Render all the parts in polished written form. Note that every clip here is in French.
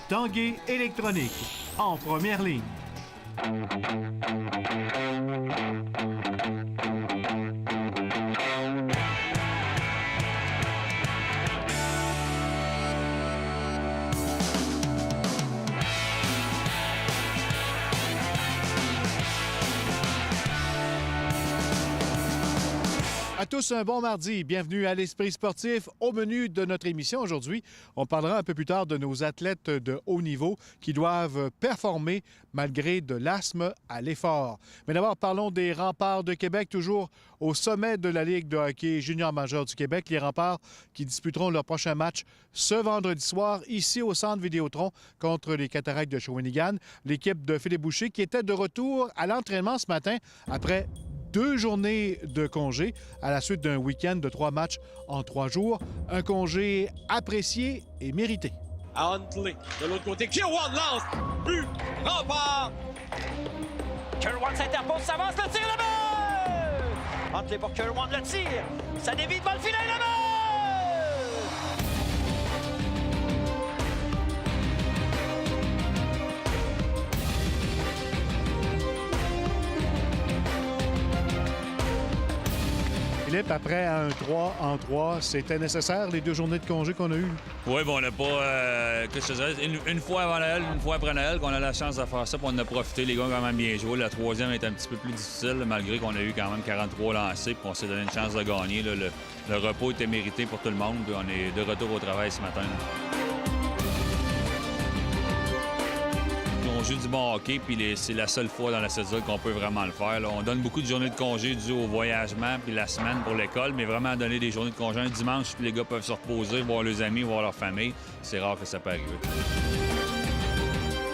Tanguay Électronique, en première ligne. À tous, un bon mardi. Bienvenue à l'Esprit sportif. Au menu de notre émission aujourd'hui, on parlera un peu plus tard de nos athlètes de haut niveau qui doivent performer malgré de l'asthme à l'effort. Mais d'abord, parlons des Remparts de Québec, toujours au sommet de la Ligue de hockey junior majeur du Québec. Les Remparts qui disputeront leur prochain match ce vendredi soir ici au Centre Vidéotron contre les Cataractes de Shawinigan. L'équipe de Philippe Boucher qui était de retour à l'entraînement ce matin après 2 journées de congé à la suite d'un week-end de 3 matchs en 3 jours. Un congé apprécié et mérité. À Huntley, de l'autre côté, Kirwan lance, but, Rempart! Kirwan s'interpose, s'avance, le tir là-bas! Huntley pour Kirwan, le tir, ça dévie devant le filet là-bas! Philippe, après un 3 en 3, c'était nécessaire les 2 journées de congé qu'on a eues? Oui, bon, on n'a pas, que je te dirais, une fois avant Noël, une fois après Noël, qu'on a la chance de faire ça, puis on en a profité. Les gars ont quand même bien joué. La troisième est un petit peu plus difficile, malgré qu'on a eu quand même 43 lancés, puis on s'est donné une chance de gagner. Là. Le repos était mérité pour tout le monde, puis on est de retour au travail ce matin. On joue du bon hockey, puis c'est la seule fois dans la saison qu'on peut vraiment le faire. Là. On donne beaucoup de journées de congé dû au voyagement, puis la semaine pour l'école, mais vraiment donner des journées de congé un dimanche, puis les gars peuvent se reposer, voir leurs amis, voir leur famille. C'est rare que ça peut arriver.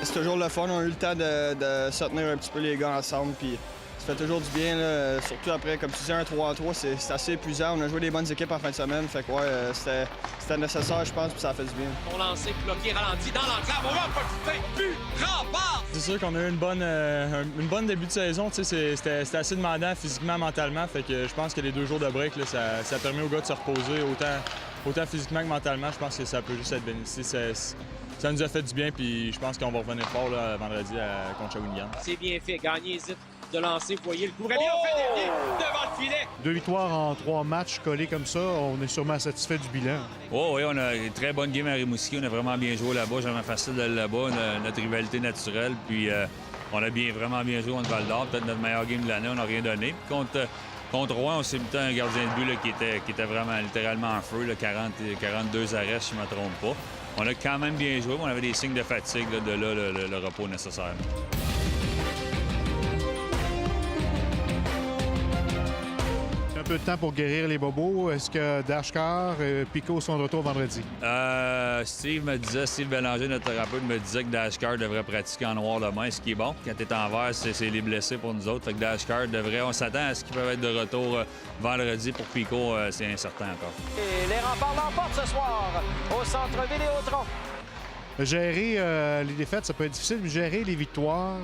C'est toujours le fun. On a eu le temps de se tenir un petit peu les gars ensemble, puis ça fait toujours du bien, là. Surtout après, comme tu disais, un 3-3, c'est assez épuisant. On a joué des bonnes équipes en fin de semaine, fait que ouais, c'était nécessaire, je pense, puis ça a fait du bien. On lancé, bloqué, ralenti, dans l'enclave, on va pas but, Rempart! C'est sûr qu'on a eu une bonne début de saison. C'était assez demandant physiquement, mentalement. Fait que je pense que les 2 jours de break, là, ça permet aux gars de se reposer autant physiquement que mentalement. Je pense que ça peut juste être bénéfique. Ça nous a fait du bien, puis je pense qu'on va revenir fort là, vendredi contre Shawinigan. C'est bien fait, gagner hésite de lancer, vous voyez le coup. Rémi a fait dernier devant le filet. 2 victoires en 3 matchs collés comme ça, on est sûrement satisfait du bilan. Oh, oui, on a une très bonne game à Rimouski. On a vraiment bien joué là-bas. Jamais facile d'aller là-bas. Notre rivalité naturelle. Puis on a vraiment bien joué contre Val-d'Or. Peut-être notre meilleur game de l'année. On n'a rien donné. Puis contre Rouen, on s'est mis un gardien de but là, qui était vraiment littéralement en feu. Là, 42 arrêts, si je ne me trompe pas. On a quand même bien joué. On avait des signes de fatigue. Là, de là, le repos nécessaire. Un peu de temps pour guérir les bobos. Est-ce que Dashkar et Pico sont de retour vendredi? Steve Bélanger, notre thérapeute, me disait que Dashkar devrait pratiquer en noir demain, ce qui est bon. Quand tu es en vert, c'est les blessés pour nous autres. Fait que Dashkar devrait... On s'attend à ce qu'il peut être de retour vendredi. Pour Pico, c'est incertain encore. Et les Remparts l'emportent ce soir au Centre Vidéotron. Gérer les défaites, ça peut être difficile, mais gérer les victoires,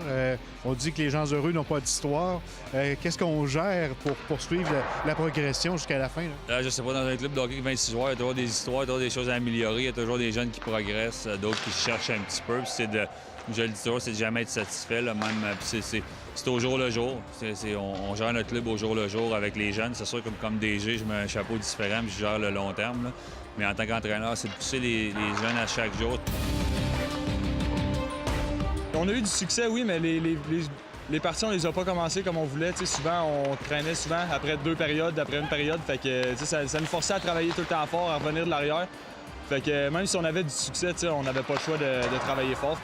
on dit que les gens heureux n'ont pas d'histoire. Qu'est-ce qu'on gère pour poursuivre la progression jusqu'à la fin? Là? Je sais pas, dans un club de hockey 26 joueurs, il y a toujours des histoires, il y a toujours des choses à améliorer, il y a toujours des jeunes qui progressent, d'autres qui cherchent un petit peu. Puis je le dis toujours, c'est de jamais être satisfait, là, même. C'est au jour le jour. On gère notre club au jour le jour avec les jeunes. C'est sûr que comme DG, je mets un chapeau différent, puis je gère le long terme. Là. Mais en tant qu'entraîneur, c'est de pousser les jeunes à chaque jour. On a eu du succès, oui, mais les parties, on les a pas commencées comme on voulait. T'sais, souvent, on traînait après 2 périodes, après une période. Fait que ça nous forçait à travailler tout le temps fort, à revenir de l'arrière. Fait que même si on avait du succès, on n'avait pas le choix de travailler fort.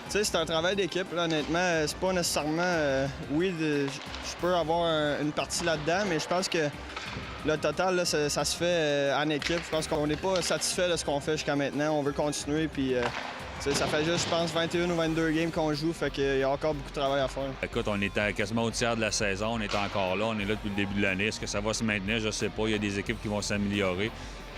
C'est un travail d'équipe, là, honnêtement. C'est pas nécessairement... oui, je peux avoir une partie là-dedans, mais je pense que le total, là, ça se fait en équipe. Je pense qu'on n'est pas satisfait de ce qu'on fait jusqu'à maintenant. On veut continuer, puis... ça fait juste, je pense, 21 ou 22 games qu'on joue, fait qu'il y a encore beaucoup de travail à faire. Écoute, on est quasiment au tiers de la saison, on est encore là, on est là depuis le début de l'année. Est-ce que ça va se maintenir? Je sais pas. Il y a des équipes qui vont s'améliorer.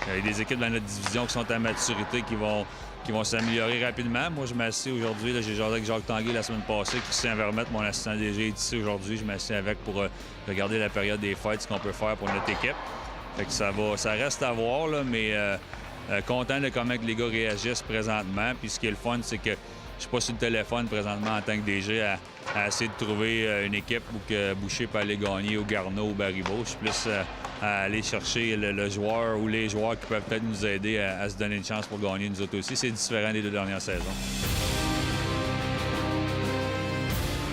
Il y a des équipes dans notre division qui sont à maturité, qui vont s'améliorer rapidement. Moi, je m'assieds aujourd'hui, j'ai jasé avec Jacques Tanguay la semaine passée, Christian Vermette, mon assistant DG, est ici aujourd'hui. Je m'assieds avec pour regarder la période des fêtes, ce qu'on peut faire pour notre équipe. Fait que ça reste à voir, là, mais content de comment que les gars réagissent présentement. Puis ce qui est le fun, c'est que je suis pas sur le téléphone présentement en tant que DG à essayer de trouver une équipe où que Boucher peut aller gagner au Garneau ou Baribeau. Je suis plus à aller chercher le joueur ou les joueurs qui peuvent peut-être nous aider à se donner une chance pour gagner nous autres aussi. C'est différent des 2 dernières saisons.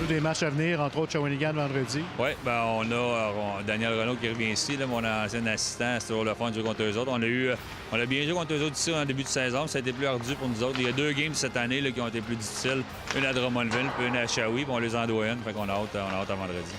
Des matchs à venir, entre autres Shawinigan vendredi. Oui, bien, on a Daniel Renaud qui revient ici, là, mon ancien assistant. C'est toujours le fun de jouer contre eux autres. On a bien joué contre eux autres ici en début de saison. Ça a été plus ardu pour nous autres. Il y a 2 games cette année là, qui ont été plus difficiles. Une à Drummondville, puis une à Shawi, puis on les en doit une. Fait qu'on a hâte à vendredi.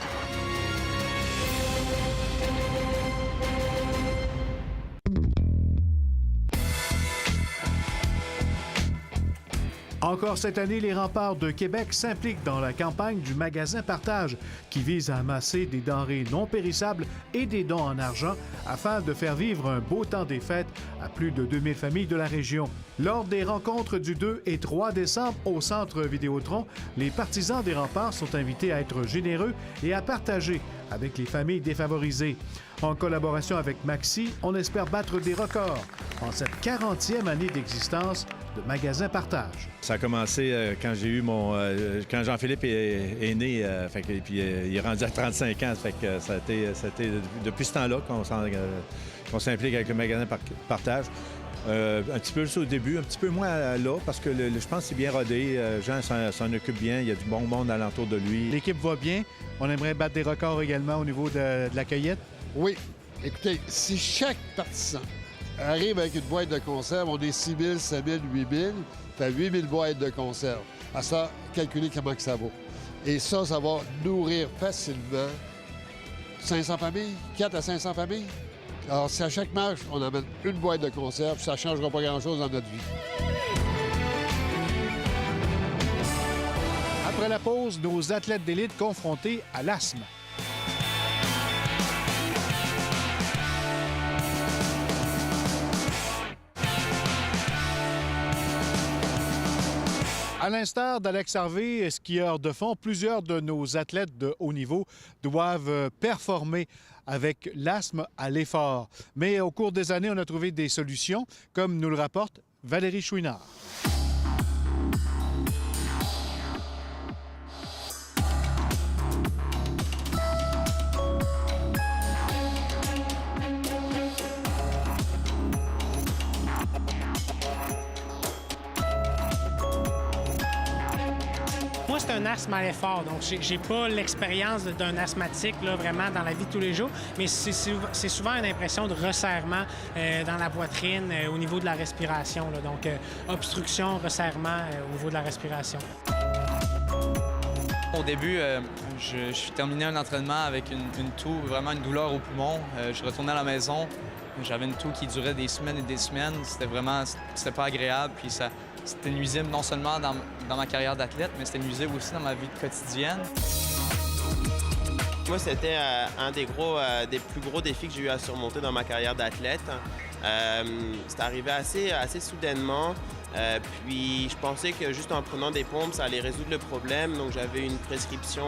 Encore cette année, les Remparts de Québec s'impliquent dans la campagne du magasin Partage qui vise à amasser des denrées non périssables et des dons en argent afin de faire vivre un beau temps des fêtes à plus de 2000 familles de la région. Lors des rencontres du 2 et 3 décembre au Centre Vidéotron, les partisans des Remparts sont invités à être généreux et à partager avec les familles défavorisées. En collaboration avec Maxi, on espère battre des records en cette 40e année d'existence de Magasin Partage. Ça a commencé quand j'ai eu quand Jean-Philippe est né, puis il est rendu à 35 ans. Fait que ça a été depuis ce temps-là qu'on s'implique avec le Magasin Partage. Un petit peu au début, un petit peu moins là, parce que je pense que c'est bien rodé. Jean s'en occupe bien, il y a du bon monde alentour de lui. L'équipe va bien. On aimerait battre des records également au niveau de la cueillette. Oui. Écoutez, si chaque partisan arrive avec une boîte de conserve, on est 6 000, 7 000, 8 000, fait 8 000 boîtes de conserve. À ça, calculer comment que ça vaut. Et ça va nourrir facilement 500 familles, 4 à 500 familles. Alors, si à chaque match, on amène une boîte de conserve, ça ne changera pas grand-chose dans notre vie. Après la pause, nos athlètes d'élite confrontés à l'asthme. À l'instar d'Alex Harvey, skieur de fond, plusieurs de nos athlètes de haut niveau doivent performer avec l'asthme à l'effort. Mais au cours des années, on a trouvé des solutions, comme nous le rapporte Valérie Chouinard. Moi, c'est un asthme à l'effort, donc j'ai pas l'expérience d'un asthmatique là, vraiment dans la vie de tous les jours, mais c'est souvent une impression de resserrement dans la poitrine au niveau de la respiration, là, donc obstruction, resserrement au niveau de la respiration. Au début, je terminais un entraînement avec une toux, vraiment une douleur au poumon. Je retournais à la maison, j'avais une toux qui durait des semaines et des semaines. C'était pas agréable, puis c'était nuisible non seulement dans ma carrière d'athlète, mais c'était nuisible aussi dans ma vie quotidienne. Moi, c'était un des plus gros défis que j'ai eu à surmonter dans ma carrière d'athlète. C'est arrivé assez soudainement. Puis je pensais que juste en prenant des pompes, ça allait résoudre le problème. Donc j'avais une prescription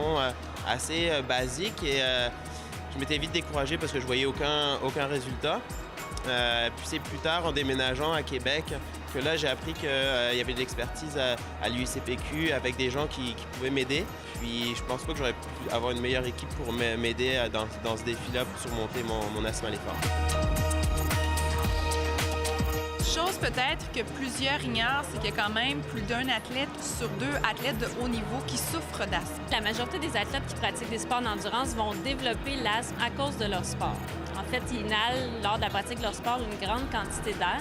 assez basique et je m'étais vite découragé parce que je voyais aucun résultat. Puis c'est plus tard, en déménageant à Québec, que là j'ai appris qu'il y avait de l'expertise à l'UICPQ avec des gens qui pouvaient m'aider. Puis je pense pas que j'aurais pu avoir une meilleure équipe pour m'aider dans ce défi-là pour surmonter mon asthme à l'effort. Chose peut-être que plusieurs ignorent, c'est qu'il y a quand même plus d'un athlète sur 2 athlètes de haut niveau qui souffrent d'asthme. La majorité des athlètes qui pratiquent des sports d'endurance vont développer l'asthme à cause de leur sport. En fait, ils inhalent lors de la pratique de leur sport une grande quantité d'air.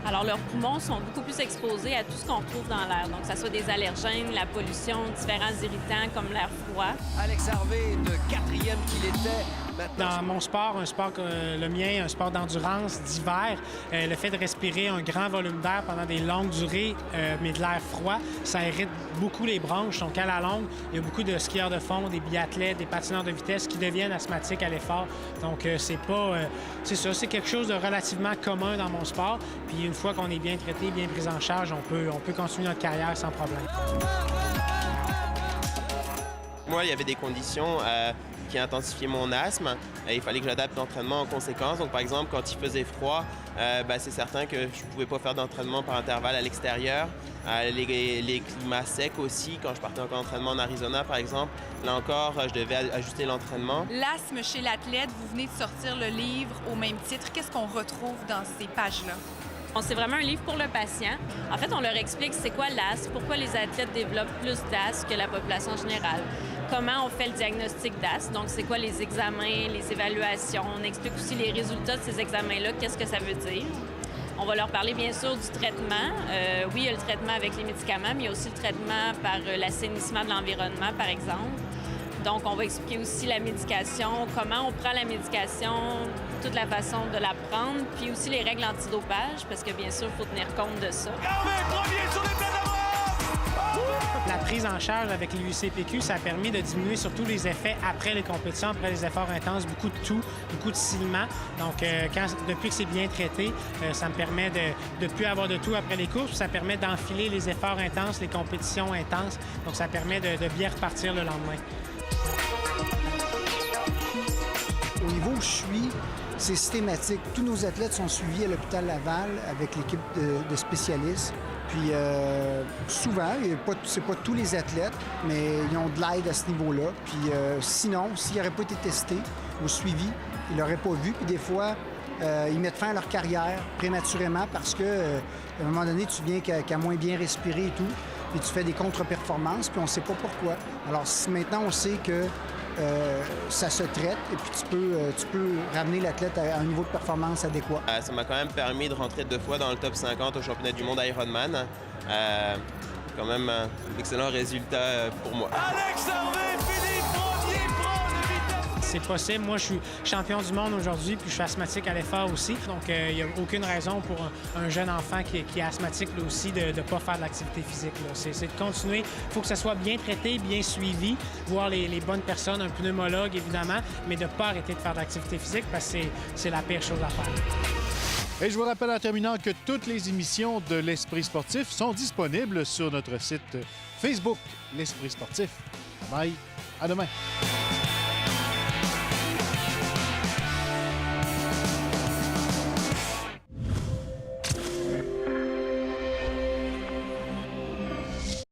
Alors, leurs poumons sont beaucoup plus exposés à tout ce qu'on trouve dans l'air. Donc, que ce soit des allergènes, la pollution, différents irritants comme l'air froid. Alex Harvey, de 4e qu'il était. Dans mon sport, un sport comme le mien, un sport d'endurance d'hiver, le fait de respirer un grand volume d'air pendant des longues durées, mais de l'air froid, ça irrite beaucoup les bronches. Donc, à la longue, il y a beaucoup de skieurs de fond, des biathlètes, des patineurs de vitesse qui deviennent asthmatiques à l'effort. Donc, c'est quelque chose de relativement commun dans mon sport. Puis, une fois qu'on est bien traité, bien pris en charge, on peut continuer notre carrière sans problème. Moi, il y avait des conditions qui intensifiaient mon asthme. Il fallait que j'adapte l'entraînement en conséquence. Donc, par exemple, quand il faisait froid, c'est certain que je ne pouvais pas faire d'entraînement par intervalle à l'extérieur. Les climats secs aussi, quand je partais en entraînement en Arizona, par exemple, là encore, je devais ajuster l'entraînement. L'asthme chez l'athlète, vous venez de sortir le livre au même titre. Qu'est-ce qu'on retrouve dans ces pages-là? C'est vraiment un livre pour le patient. En fait, on leur explique c'est quoi l'asthme, pourquoi les athlètes développent plus d'asthme que la population générale, comment on fait le diagnostic d'asthme, donc c'est quoi les examens, les évaluations. On explique aussi les résultats de ces examens-là, qu'est-ce que ça veut dire. On va leur parler bien sûr du traitement. Oui, il y a le traitement avec les médicaments, mais il y a aussi le traitement par l'assainissement de l'environnement, par exemple. Donc, on va expliquer aussi la médication, comment on prend la médication, toute la façon de la prendre, puis aussi les règles antidopage, parce que bien sûr, il faut tenir compte de ça. La prise en charge avec l'UCPQ, ça a permis de diminuer surtout les effets après les compétitions, après les efforts intenses, beaucoup de toux, beaucoup de silement. Donc, depuis que c'est bien traité, ça me permet de ne plus avoir de toux après les courses, ça permet d'enfiler les efforts intenses, les compétitions intenses. Donc, ça permet de bien repartir le lendemain. Au niveau où je suis, c'est systématique. Tous nos athlètes sont suivis à l'hôpital Laval avec l'équipe de spécialistes. Puis souvent, c'est pas tous les athlètes, mais ils ont de l'aide à ce niveau-là. Puis sinon, s'ils n'auraient pas été testés ou suivis, ils l'auraient pas vu. Puis des fois, ils mettent fin à leur carrière prématurément parce que à un moment donné, tu viens qu'à moins bien respirer et tout. Puis tu fais des contre-performances, puis on ne sait pas pourquoi. Alors si maintenant on sait que ça se traite et puis tu peux ramener l'athlète à un niveau de performance adéquat. Ça m'a quand même permis de rentrer 2 fois dans le top 50 au championnat du monde Ironman. Quand même un excellent résultat pour moi. Alex Harvey finit premier, prend le vitesse. C'est possible. Moi, je suis champion du monde aujourd'hui, puis je suis asthmatique à l'effort aussi. Donc, il n'y a aucune raison pour un jeune enfant qui est asthmatique lui aussi de ne pas faire de l'activité physique. C'est de continuer. Il faut que ça soit bien traité, bien suivi, voir les bonnes personnes, un pneumologue évidemment, mais de ne pas arrêter de faire de l'activité physique parce que c'est la pire chose à faire. Et je vous rappelle en terminant que toutes les émissions de l'Esprit sportif sont disponibles sur notre site Facebook, l'Esprit sportif. Bye, à demain.